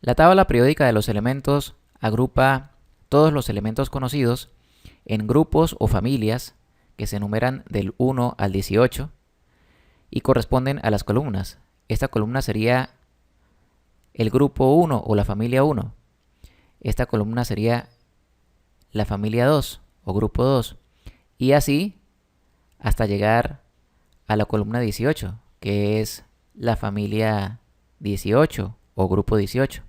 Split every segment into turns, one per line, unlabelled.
La tabla periódica de los elementos agrupa todos los elementos conocidos en grupos o familias que se enumeran del 1 al 18 y corresponden a las columnas. Esta columna sería el grupo 1 o la familia 1. Esta columna sería la familia 2 o grupo 2. Y así hasta llegar a la columna 18, que es la familia 18 o grupo 18.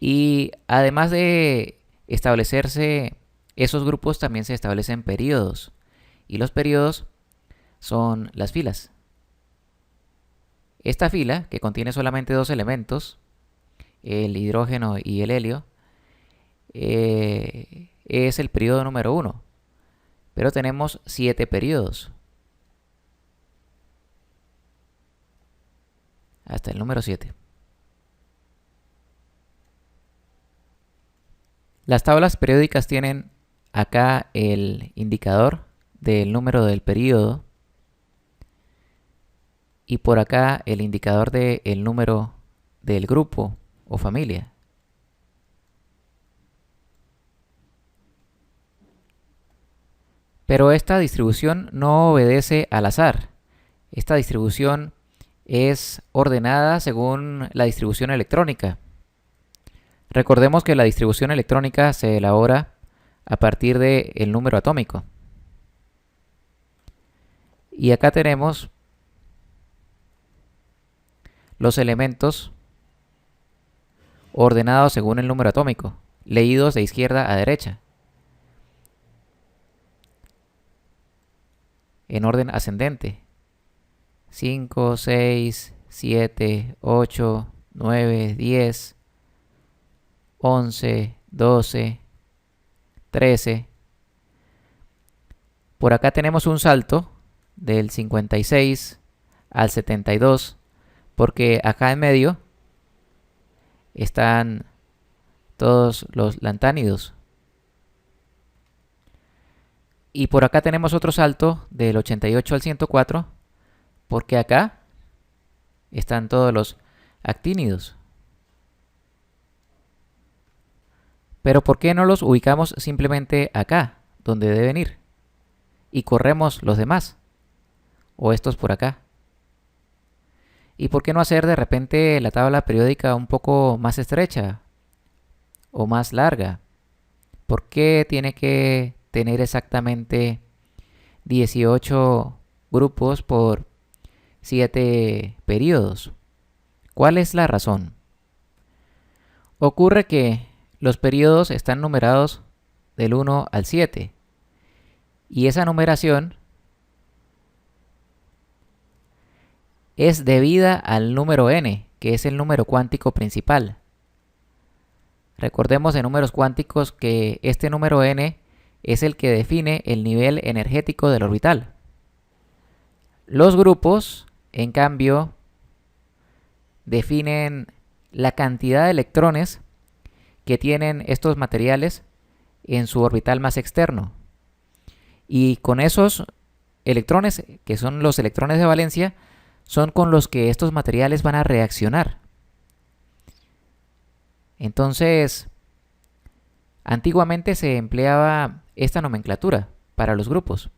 Y además de establecerse esos grupos, también se establecen periodos. Y los periodos son las filas. Esta fila, que contiene solamente dos elementos, el hidrógeno y el helio, es el periodo número 1. Pero tenemos 7 periodos. Hasta el número 7. Las tablas periódicas tienen acá el indicador del número del periodo y por acá el indicador del número del grupo o familia. Pero esta distribución no obedece al azar. Esta distribución es ordenada según la distribución electrónica. Recordemos que la distribución electrónica se elabora a partir del número atómico. Y acá tenemos los elementos ordenados según el número atómico, leídos de izquierda a derecha, en orden ascendente. 5, 6, 7, 8, 9, 10, 11, 12, 13. Por acá tenemos un salto del 56 al 72, porque acá en medio están todos los lantánidos. Y por acá tenemos otro salto del 88 al 104, porque acá están todos los actínidos. Pero ¿por qué no los ubicamos simplemente acá, donde deben ir? Y corremos los demás. O estos por acá. ¿Y por qué no hacer de repente la tabla periódica un poco más estrecha? O más larga. ¿Por qué tiene que tener exactamente 18 grupos por 7 periodos? ¿Cuál es la razón? Ocurre que los periodos están numerados del 1 al 7 y esa numeración es debida al número n, que es el número cuántico principal. Recordemos en números cuánticos que este número n es el que define el nivel energético del orbital. Los grupos, en cambio, definen la cantidad de electrones que tienen estos materiales en su orbital más externo. Y con esos electrones, que son los electrones de valencia, son con los que estos materiales van a reaccionar. Entonces, antiguamente se empleaba esta nomenclatura para los grupos.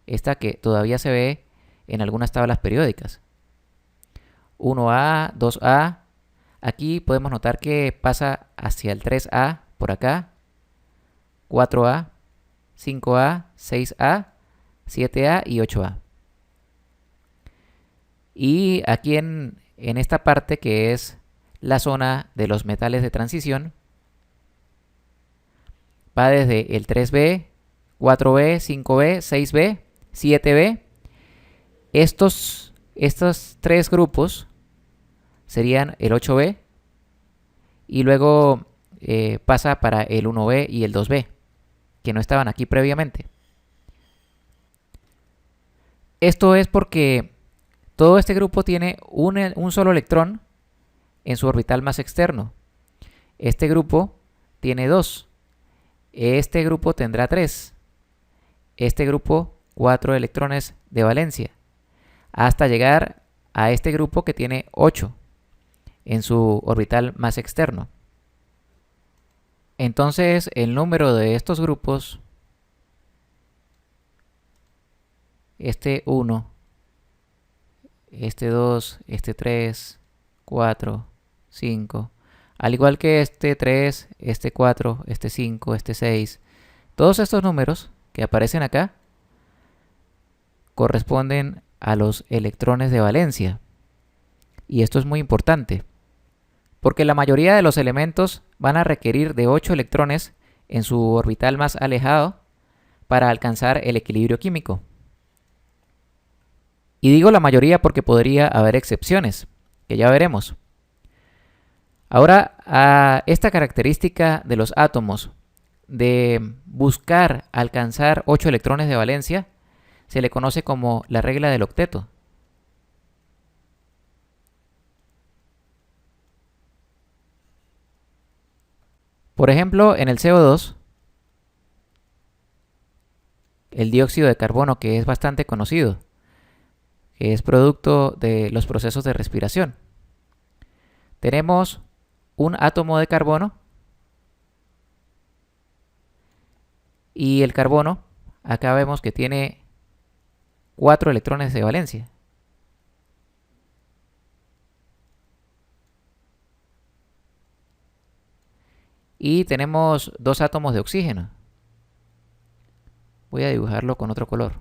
Esta que todavía se ve en algunas tablas periódicas. 1A, 2A. Aquí podemos notar que pasa hacia el 3A por acá, 4A, 5A, 6A, 7A y 8A. Y aquí en esta parte que es la zona de los metales de transición, va desde el 3B, 4B, 5B, 6B, 7B. Estos 3 grupos serían el 8B y luego pasa para el 1B y el 2B, que no estaban aquí previamente. Esto es porque todo este grupo tiene un solo electrón en su orbital más externo. Este grupo tiene 2. Este grupo tendrá 3. Este grupo 4 electrones de valencia. Hasta llegar a este grupo que tiene 8. en su orbital más externo. Entonces el número de estos grupos, este 1, este 2, este 3, 4, 5, al igual que este 3, este 4, este 5, este 6, todos estos números que aparecen acá corresponden a los electrones de valencia. Y esto es muy importante, porque la mayoría de los elementos van a requerir de 8 electrones en su orbital más alejado para alcanzar el equilibrio químico. Y digo la mayoría porque podría haber excepciones, que ya veremos. Ahora, a esta característica de los átomos de buscar alcanzar 8 electrones de valencia se le conoce como la regla del octeto. Por ejemplo, en el CO2, el dióxido de carbono, que es bastante conocido, que es producto de los procesos de respiración, tenemos un átomo de carbono y el carbono, acá vemos que tiene 4 electrones de valencia. Y tenemos 2 átomos de oxígeno. Voy a dibujarlo con otro color.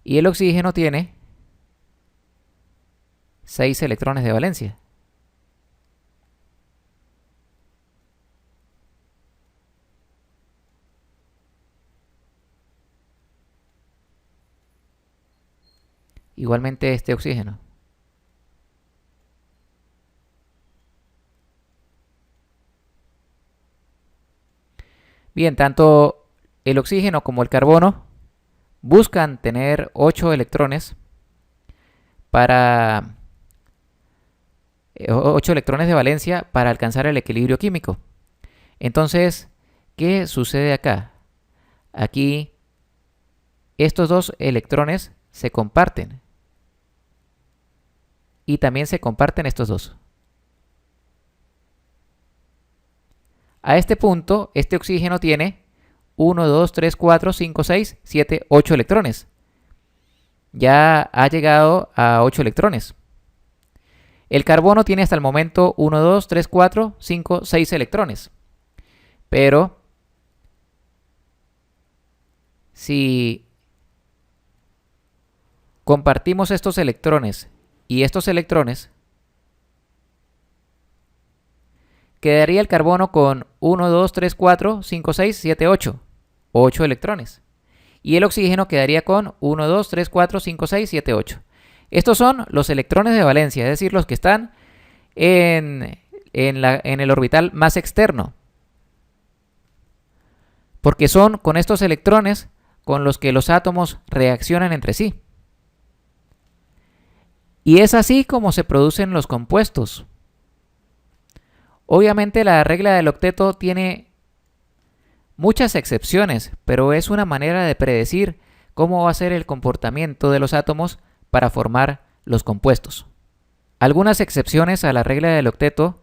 Y el oxígeno tiene 6 electrones de valencia. Igualmente este oxígeno. Bien, tanto el oxígeno como el carbono buscan tener 8 electrones para 8 electrones de valencia para alcanzar el equilibrio químico. Entonces, ¿qué sucede acá? Aquí estos 2 electrones se comparten y también se comparten estos 2. A este punto, este oxígeno tiene 1, 2, 3, 4, 5, 6, 7, 8 electrones. Ya ha llegado a 8 electrones. El carbono tiene hasta el momento 1, 2, 3, 4, 5, 6 electrones. Pero si compartimos estos electrones y estos electrones, quedaría el carbono con 1, 2, 3, 4, 5, 6, 7, 8. 8 electrones. Y el oxígeno quedaría con 1, 2, 3, 4, 5, 6, 7, 8. Estos son los electrones de valencia, es decir, los que están en el orbital más externo. Porque son con estos electrones con los que los átomos reaccionan entre sí. Y es así como se producen los compuestos. Obviamente la regla del octeto tiene muchas excepciones, pero es una manera de predecir cómo va a ser el comportamiento de los átomos para formar los compuestos. Algunas excepciones a la regla del octeto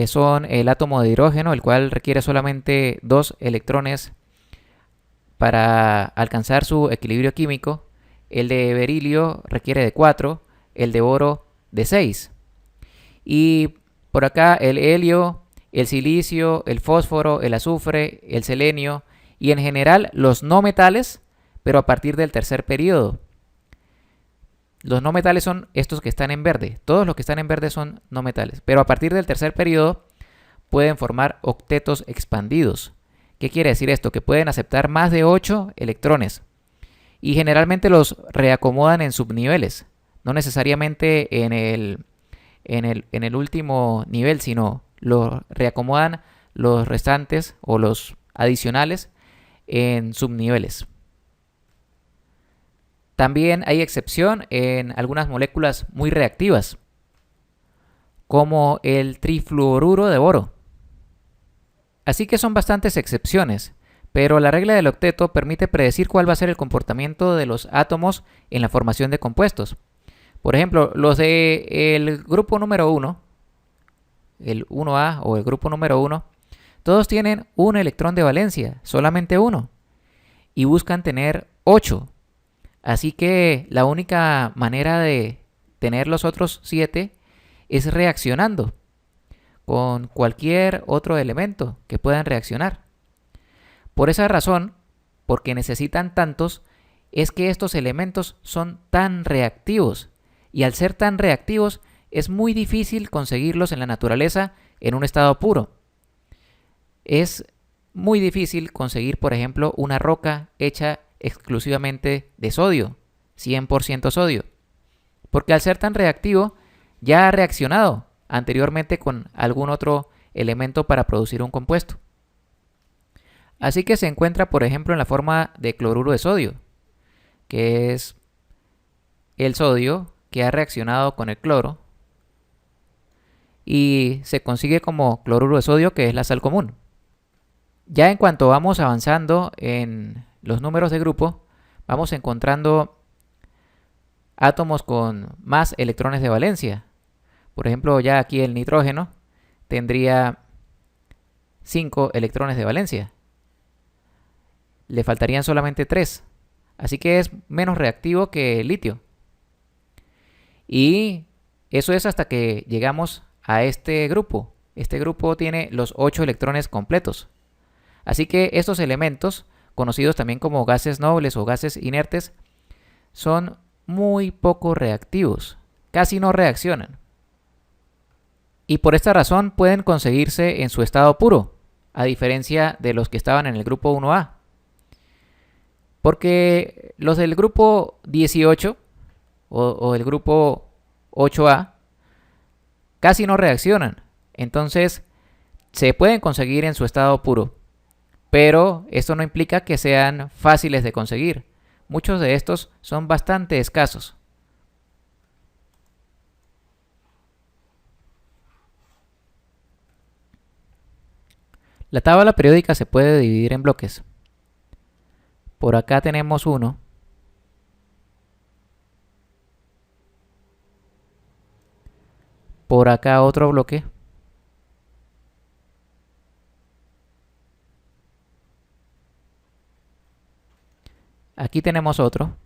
son el átomo de hidrógeno, el cual requiere solamente 2 electrones para alcanzar su equilibrio químico. El de berilio requiere de 4, el de boro de 6. Y por acá el helio, el silicio, el fósforo, el azufre, el selenio y en general los no metales, pero a partir del tercer periodo. Los no metales son estos que están en verde. Todos los que están en verde son no metales. Pero a partir del tercer periodo pueden formar octetos expandidos. ¿Qué quiere decir esto? Que pueden aceptar más de 8 electrones. Y generalmente los reacomodan en subniveles. No necesariamente en el último nivel, sino los reacomodan los restantes o los adicionales en subniveles. También hay excepción en algunas moléculas muy reactivas, como el trifluoruro de boro. Así que son bastantes excepciones, pero la regla del octeto permite predecir cuál va a ser el comportamiento de los átomos en la formación de compuestos. Por ejemplo, los del grupo número 1, el 1A o el grupo número 1, todos tienen un electrón de valencia, solamente uno, y buscan tener 8. Así que la única manera de tener los otros 7 es reaccionando con cualquier otro elemento que puedan reaccionar. Por esa razón, porque necesitan tantos, es que estos elementos son tan reactivos, y al ser tan reactivos es muy difícil conseguirlos en la naturaleza en un estado puro. Es muy difícil conseguir, por ejemplo, una roca hecha exclusivamente de sodio, 100% sodio, porque al ser tan reactivo ya ha reaccionado anteriormente con algún otro elemento para producir un compuesto. Así que se encuentra, por ejemplo, en la forma de cloruro de sodio, que es el sodio que ha reaccionado con el cloro, y se consigue como cloruro de sodio, que es la sal común. Ya en cuanto vamos avanzando en los números de grupo, vamos encontrando átomos con más electrones de valencia. Por ejemplo, ya aquí el nitrógeno tendría 5 electrones de valencia. Le faltarían solamente 3. Así que es menos reactivo que el litio. Y eso es hasta que llegamos a este grupo. Este grupo tiene los 8 electrones completos. Así que estos elementos, conocidos también como gases nobles o gases inertes, son muy poco reactivos. Casi no reaccionan. Y por esta razón pueden conseguirse en su estado puro, a diferencia de los que estaban en el grupo 1A. Porque los del grupo 18 o el grupo 8A casi no reaccionan. Entonces se pueden conseguir en su estado puro. Pero esto no implica que sean fáciles de conseguir. Muchos de estos son bastante escasos. La tabla periódica se puede dividir en bloques. Por acá tenemos uno. Por acá otro bloque. Aquí tenemos otro.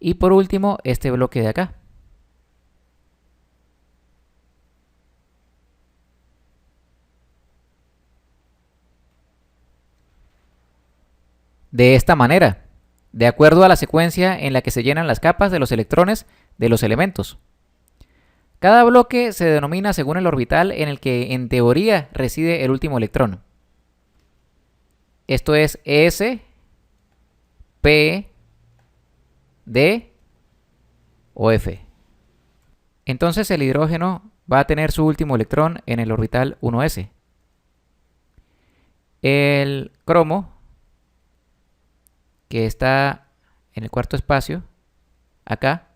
Y por último, este bloque de acá. De esta manera, de acuerdo a la secuencia en la que se llenan las capas de los electrones de los elementos. Cada bloque se denomina según el orbital en el que en teoría reside el último electrón. Esto es S, P, D o F. Entonces el hidrógeno va a tener su último electrón en el orbital 1s. El cromo, que está en el cuarto espacio, acá,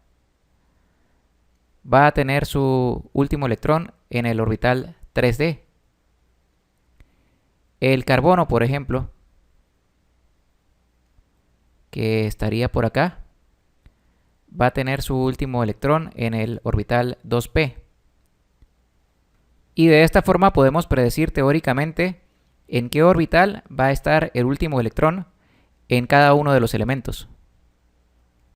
va a tener su último electrón en el orbital 3d. El carbono, por ejemplo, que estaría por acá, va a tener su último electrón en el orbital 2p. Y de esta forma podemos predecir teóricamente en qué orbital va a estar el último electrón en cada uno de los elementos.